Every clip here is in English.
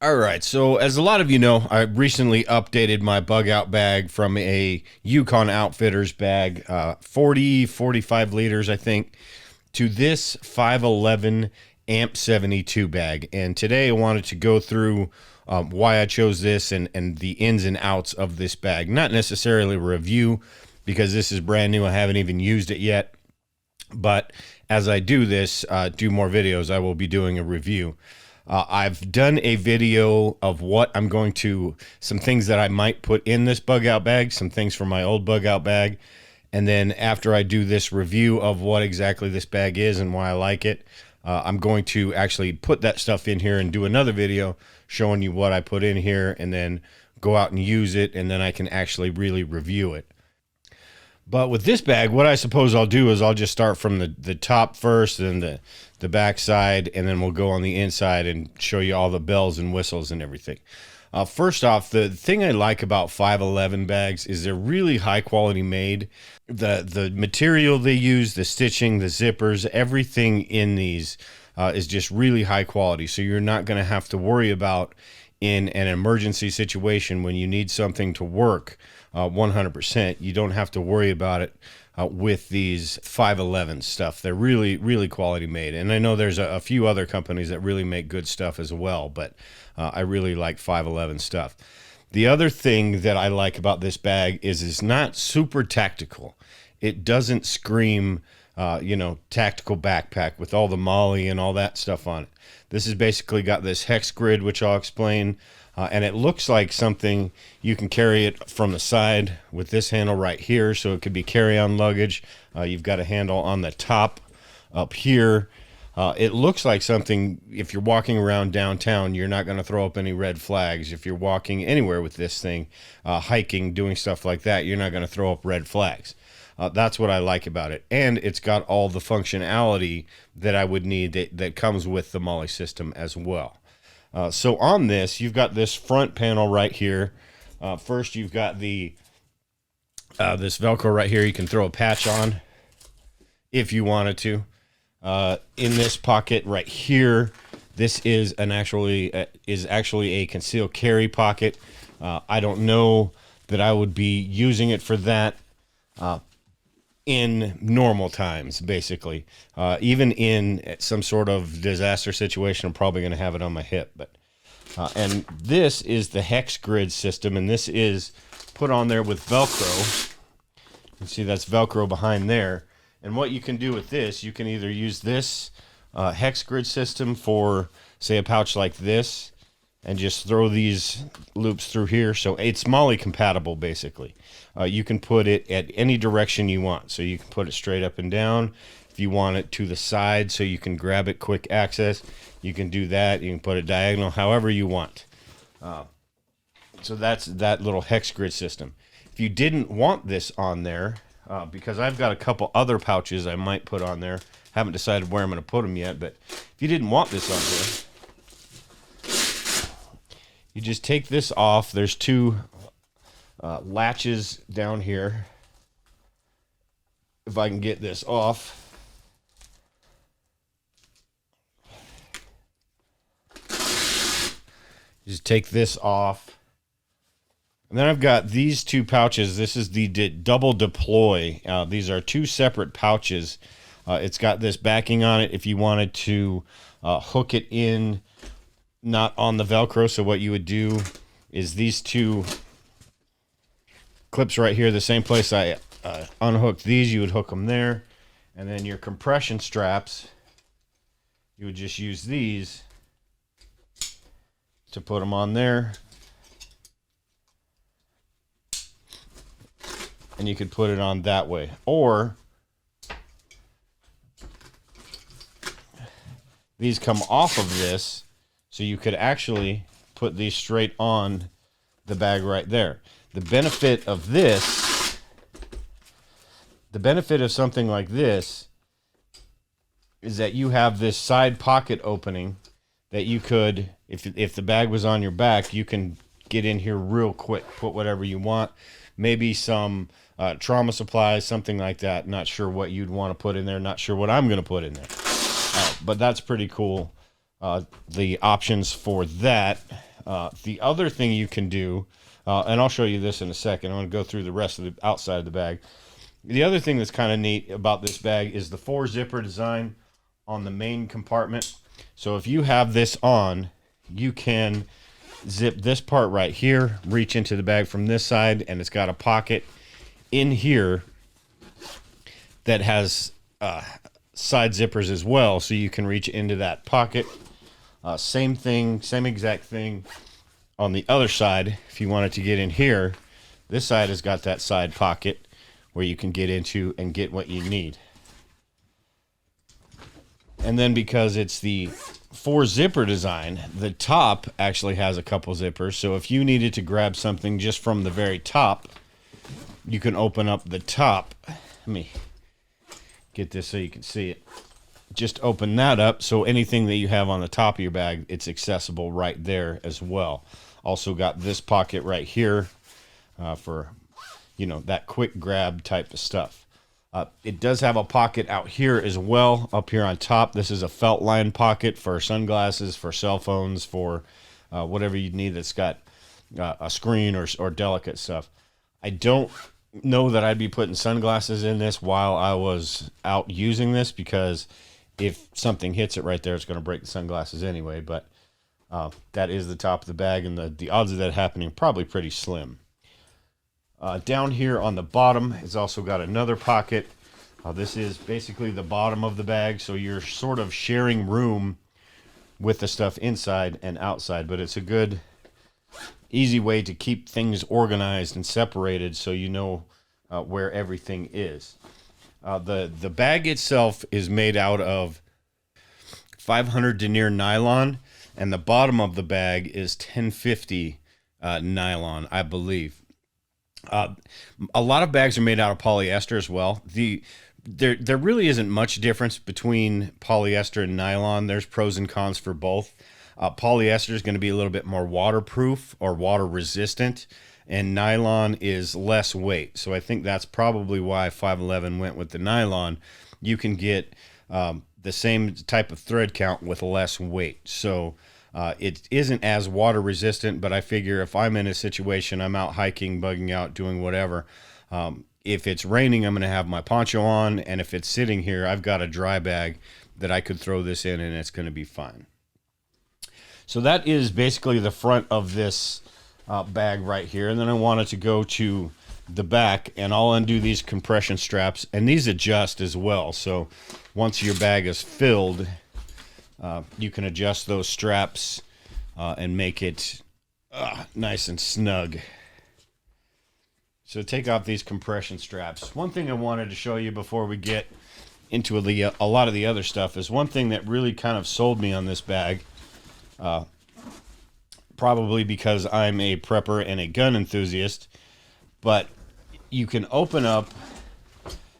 All right, so as a lot of you know, I recently updated my bug out bag from a Yukon Outfitters bag, 45 liters, I think, to this 511 AMP 72 bag. And today I wanted to go through why I chose this and the ins and outs of this bag. Not necessarily a review, because this is brand new. I haven't even used it yet. But as I do this, do more videos, I will be doing a review. I've done a video of what I'm going to, some things that I might put in this bug out bag, some things from my old bug out bag. And then after I do this review of what exactly this bag is and why I like it, I'm going to actually put that stuff in here and do another video showing you what I put in here, and then go out and use it, and then I can actually really review it. But with this bag, what I suppose I'll do is I'll just start from the top first, and then the back side, and then we'll go on the inside and show you all the bells and whistles and everything. First off, the thing I like about 511 bags is they're really high quality made. The material they use, the stitching, the zippers, everything in these is just really high quality. So you're not going to have to worry about, in an emergency situation when you need something to work 100%, you don't have to worry about it with these 511 stuff. They're really, really quality made. And I know there's a few other companies that really make good stuff as well, but I really like 511 stuff. The other thing that I like about this bag is it's not super tactical. It doesn't scream, tactical backpack with all the MOLLE and all that stuff on it. This has basically got this hex grid, which I'll explain. And it looks like something you can carry it from the side with this handle right here, so it could be carry-on luggage. You've got a handle on the top up here. It looks like something, if you're walking around downtown, you're not going to throw up any red flags. If you're walking anywhere with this thing, hiking, doing stuff like that, you're not going to throw up red flags. That's what I like about it. And it's got all the functionality that I would need that comes with the MOLLE system as well. So on this, you've got this front panel right here. First, you've got the this Velcro right here. You can throw a patch on if you wanted to. In this pocket right here, this is actually a concealed carry pocket. I don't know that I would be using it for that in normal times, basically. Even in some sort of disaster situation, I'm probably going to have it on my hip. But and this is the hex grid system, and this is put on there with Velcro. You can see that's Velcro behind there. And what you can do with this, you can either use this hex grid system for, say, a pouch like this, and just throw these loops through here. So it's MOLLE compatible, basically. You can put it at any direction you want. So you can put it straight up and down. If you want it to the side so you can grab it quick access, you can do that. You can put it diagonal, however you want. So that's that little hex grid system. If you didn't want this on there, because I've got a couple other pouches I might put on there. Haven't decided where I'm going to put them yet, but if you didn't want this on there, you just take this off. There's two latches down here. If I can get this off. Just take this off. And then I've got these two pouches. This is the double deploy. These are two separate pouches. It's got this backing on it if you wanted to hook it in, not on the Velcro. So what you would do is these two clips right here, the same place I unhooked these, you would hook them there. And then your compression straps, you would just use these to put them on there. And you could put it on that way. Or these come off of this, so you could actually put these straight on the bag right there. The benefit of this, the benefit of something like this, is that you have this side pocket opening that you could, if the bag was on your back, you can get in here real quick, put whatever you want. Maybe some trauma supplies, something like that. Not sure what you'd want to put in there. Not sure what I'm going to put in there. But that's pretty cool. The options for that. The other thing you can do, and I'll show you this in a second. I'm going to go through the rest of the outside of the bag. The other thing that's kind of neat about this bag is the 4-zipper design on the main compartment. So if you have this on, you can zip this part right here, reach into the bag from this side, and it's got a pocket in here that has side zippers as well, so you can reach into that pocket. Same thing, same exact thing on the other side. If you wanted to get in here, this side has got that side pocket where you can get into and get what you need. And then because it's the 4-zipper design, the top actually has a couple zippers. So if you needed to grab something just from the very top, you can open up the top. Let me get this so you can see it. Just open that up, so anything that you have on the top of your bag, it's accessible right there as well. Also got this pocket right here for, you know, that quick grab type of stuff. It does have a pocket out here as well, up here on top. This is a felt line pocket for sunglasses, for cell phones, for whatever you need that's got a screen or delicate stuff. I don't know that I'd be putting sunglasses in this while I was out using this, because if something hits it right there, it's going to break the sunglasses anyway. But that is the top of the bag, and the odds of that happening are probably pretty slim. Down here on the bottom, it's also got another pocket. This is basically the bottom of the bag, so you're sort of sharing room with the stuff inside and outside, but it's a good, easy way to keep things organized and separated so you know where everything is. The bag itself is made out of 500 denier nylon, and the bottom of the bag is 1050 nylon, I believe. A lot of bags are made out of polyester as well. There really isn't much difference between polyester and nylon. There's pros and cons for both. Polyester is going to be a little bit more waterproof or water resistant, and nylon is less weight. So I think that's probably why 511 went with the nylon. You can get the same type of thread count with less weight. So it isn't as water resistant, but I figure if I'm in a situation, I'm out hiking, bugging out, doing whatever. If it's raining, I'm going to have my poncho on, and if it's sitting here, I've got a dry bag that I could throw this in, and it's going to be fine. So that is basically the front of this bag right here, and then I wanted to go to the back, and I'll undo these compression straps, and these adjust as well. So once your bag is filled, you can adjust those straps and make it nice and snug. So take off these compression straps. One thing I wanted to show you before we get into a lot of the other stuff is one thing that really kind of sold me on this bag, probably because I'm a prepper and a gun enthusiast, but you can open up,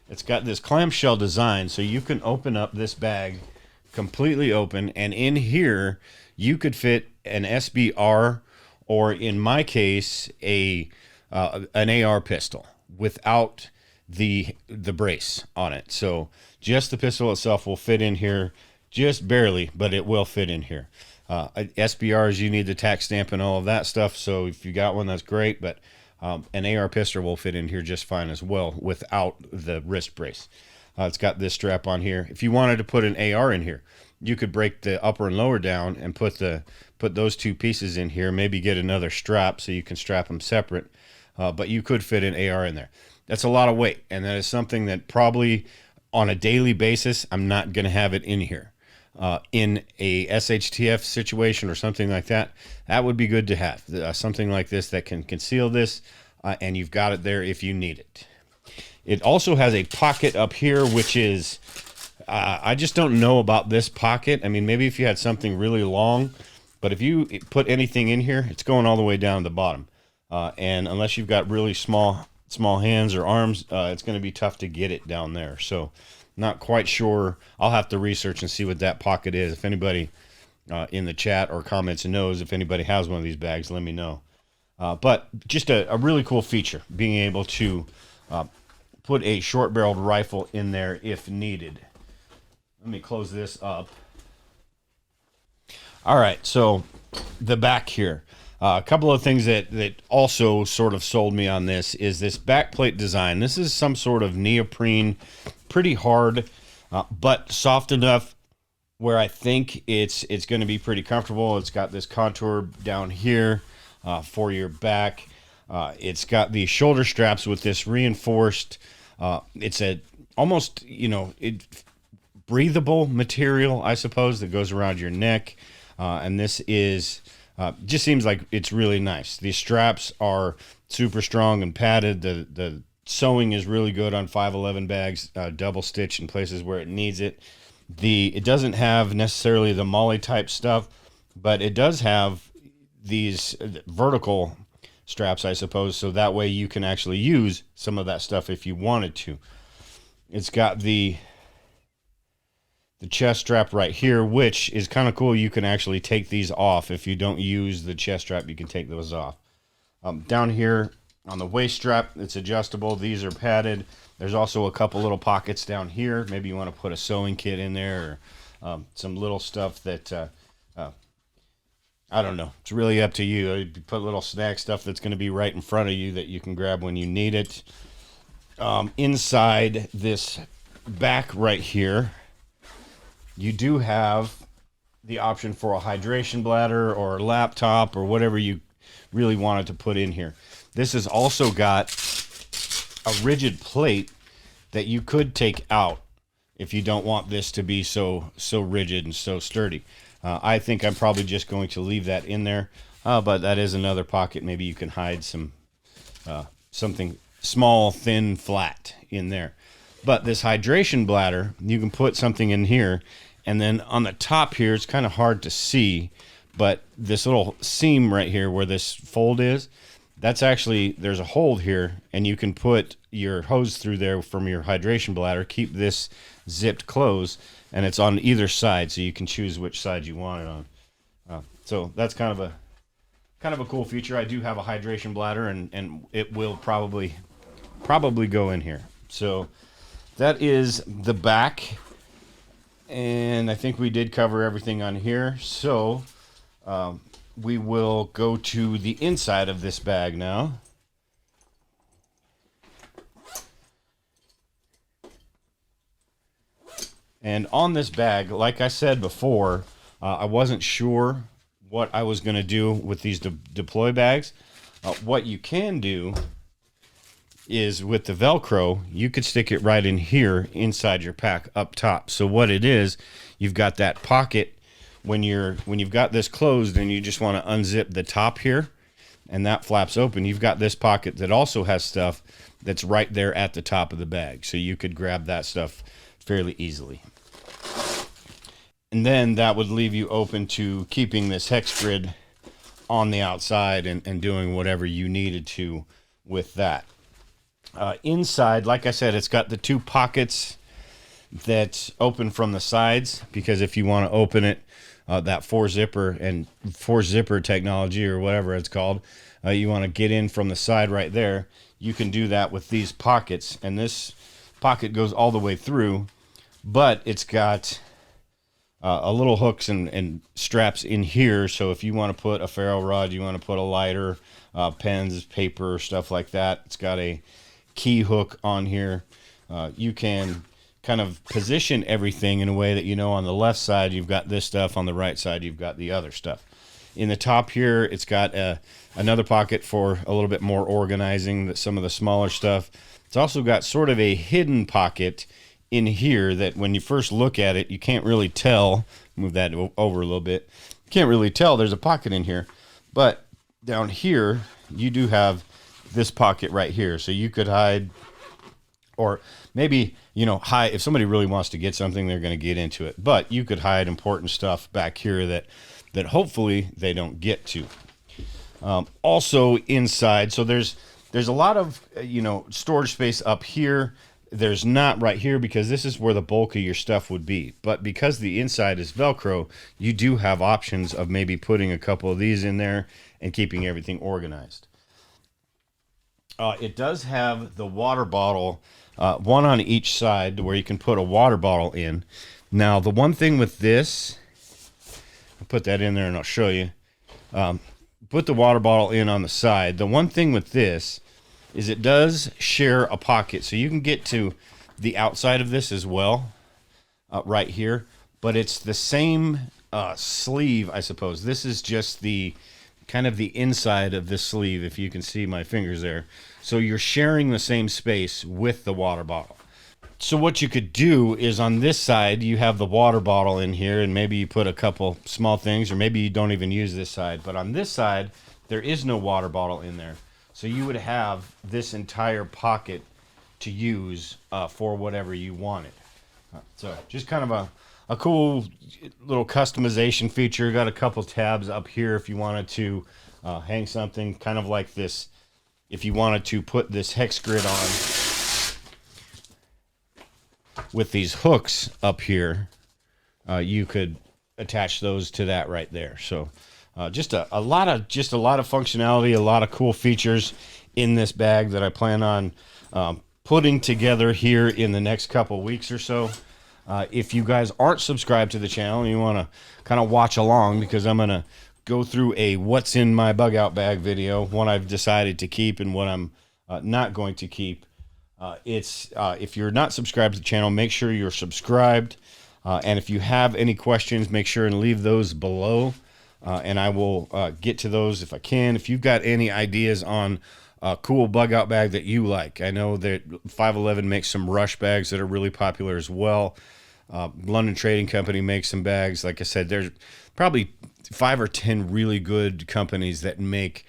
it's got this clamshell design, so you can open up this bag completely open, and in here you could fit an SBR, or in my case an AR pistol without the brace on it. So just the pistol itself will fit in here, just barely, but it will fit in here. SBRs, you need the tax stamp and all of that stuff, so if you got one, that's great, but an AR pistol will fit in here just fine as well without the wrist brace. It's got this strap on here. If you wanted to put an AR in here, you could break the upper and lower down and put those two pieces in here, maybe get another strap so you can strap them separate, but you could fit an AR in there. That's a lot of weight, and that is something that probably on a daily basis I'm not going to have it in here. In a SHTF situation or something like that, that would be good to have. Something like this that can conceal this, and you've got it there if you need it. It also has a pocket up here, which is, I just don't know about this pocket. I mean, maybe if you had something really long, but if you put anything in here, it's going all the way down to the bottom. And unless you've got really small hands or arms, it's going to be tough to get it down there. So not quite sure. I'll have to research and see what that pocket is. If anybody in the chat or comments knows, if anybody has one of these bags, let me know. But just a really cool feature, being able to put a short-barreled rifle in there if needed. Let me close this up. All right, so the back here. A couple of things that also sort of sold me on this is this back plate design. This is some sort of neoprene, pretty hard, but soft enough where I think it's going to be pretty comfortable. It's got this contour down here for your back. It's got the shoulder straps with this reinforced. It's a almost breathable material, I suppose, that goes around your neck. And this is just seems like it's really nice. These straps are super strong and padded. The sewing is really good on 511 bags, double stitch in places where it needs it. It doesn't have necessarily the molly type stuff, but it does have these vertical straps, I suppose, so that way you can actually use some of that stuff if you wanted to. It's got the chest strap right here, which is kind of cool. You can actually take these off. If you don't use the chest strap, you can take those off. Down here on the waist strap, it's adjustable. These are padded. There's also a couple little pockets down here. Maybe you want to put a sewing kit in there, or some little stuff that I don't know. It's really up to you. You put little snack stuff that's going to be right in front of you that you can grab when you need it. Inside this back right here, you do have the option for a hydration bladder or a laptop or whatever you really wanted to put in here. This has also got a rigid plate that you could take out if you don't want this to be so rigid and so sturdy. I think I'm probably just going to leave that in there, but that is another pocket. Maybe you can hide something small, thin, flat in there. But this hydration bladder, you can put something in here, and then on the top here, it's kind of hard to see, but this little seam right here where this fold is, that's actually, there's a hole here, and you can put your hose through there from your hydration bladder, keep this zipped closed, and it's on either side, so you can choose which side you want it on. So that's kind of a cool feature. I do have a hydration bladder, and it will probably go in here. So that is the back, and I think we did cover everything on here. So we will go to the inside of this bag now. And on this bag, like I said before, I wasn't sure what I was going to do with these deploy bags. What you can do is with the Velcro, you could stick it right in here inside your pack up top. So what it is, you've got that pocket when you've got this closed and you just want to unzip the top here and that flaps open. You've got this pocket that also has stuff that's right there at the top of the bag. So you could grab that stuff fairly easily. And then that would leave you open to keeping this hex grid on the outside and doing whatever you needed to with that. Inside, like I said, it's got the two pockets that open from the sides, because if you want to open it, that four zipper technology or whatever it's called, you want to get in from the side right there, you can do that with these pockets. And this pocket goes all the way through, but it's got a little hooks and straps in here. So if you want to put a ferro rod, you want to put a lighter, pens, paper, stuff like that, it's got a key hook on here. You can kind of position everything in a way that, on the left side you've got this stuff, on the right side you've got the other stuff. In the top here, it's got another pocket for a little bit more organizing some of the smaller stuff. It's also got sort of a hidden pocket in here that when you first look at it, you can't really tell. Move that over a little bit. You can't really tell there's a pocket in here, but down here you do have this pocket right here, so you could hide, or maybe hide if somebody really wants to get something, they're going to get into it, but you could hide important stuff back here that hopefully they don't get to. Also inside, so there's a lot of storage space up here. There's not right here, because this is where the bulk of your stuff would be, but because the inside is Velcro, you do have options of maybe putting a couple of these in there and keeping everything organized. It does have the water bottle, one on each side, where you can put a water bottle in. Now, the one thing with this, I'll put that in there and I'll show you. put the water bottle in on the side. The one thing with this is it does share a pocket, so you can get to the outside of this as well, right here, but it's the same sleeve, I suppose. This is just the kind of the inside of this sleeve, if you can see my fingers there. So you're sharing the same space with the water bottle. So what you could do is on this side, you have the water bottle in here, and maybe you put a couple small things, or maybe you don't even use this side. But on this side, there is no water bottle in there. So you would have this entire pocket to use for whatever you wanted. So just kind of a cool little customization feature. Got a couple tabs up here if you wanted to hang something, kind of like this. If you wanted to put this hex grid on with these hooks up here, you could attach those to that right there. So just a lot of functionality, a lot of cool features in this bag that I plan on putting together here in the next couple weeks or so. If you guys aren't subscribed to the channel and you want to kind of watch along, because I'm going to go through a what's in my bug out bag video, what I've decided to keep and what I'm not going to keep. If you're not subscribed to the channel, make sure you're subscribed. And if you have any questions, make sure and leave those below. And I will get to those if I can. If you've got any ideas on a cool bug out bag that you like, I know that 511 makes some rush bags that are really popular as well. London Trading Company makes some bags. Like I said, there's probably 5 or 10 really good companies that make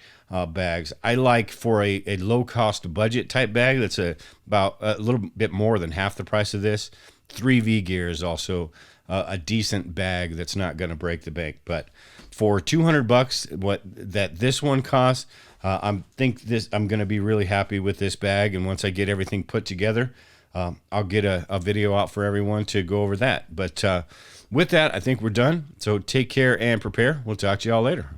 bags. I like, for a low-cost budget type bag that's about a little bit more than half the price of this, 3V Gear is also a decent bag that's not going to break the bank. But for $200, what that this one costs, I'm going to be really happy with this bag. And once I get everything put together, I'll get a video out for everyone to go over that. But with that, I think we're done. So take care and prepare. We'll talk to y'all later.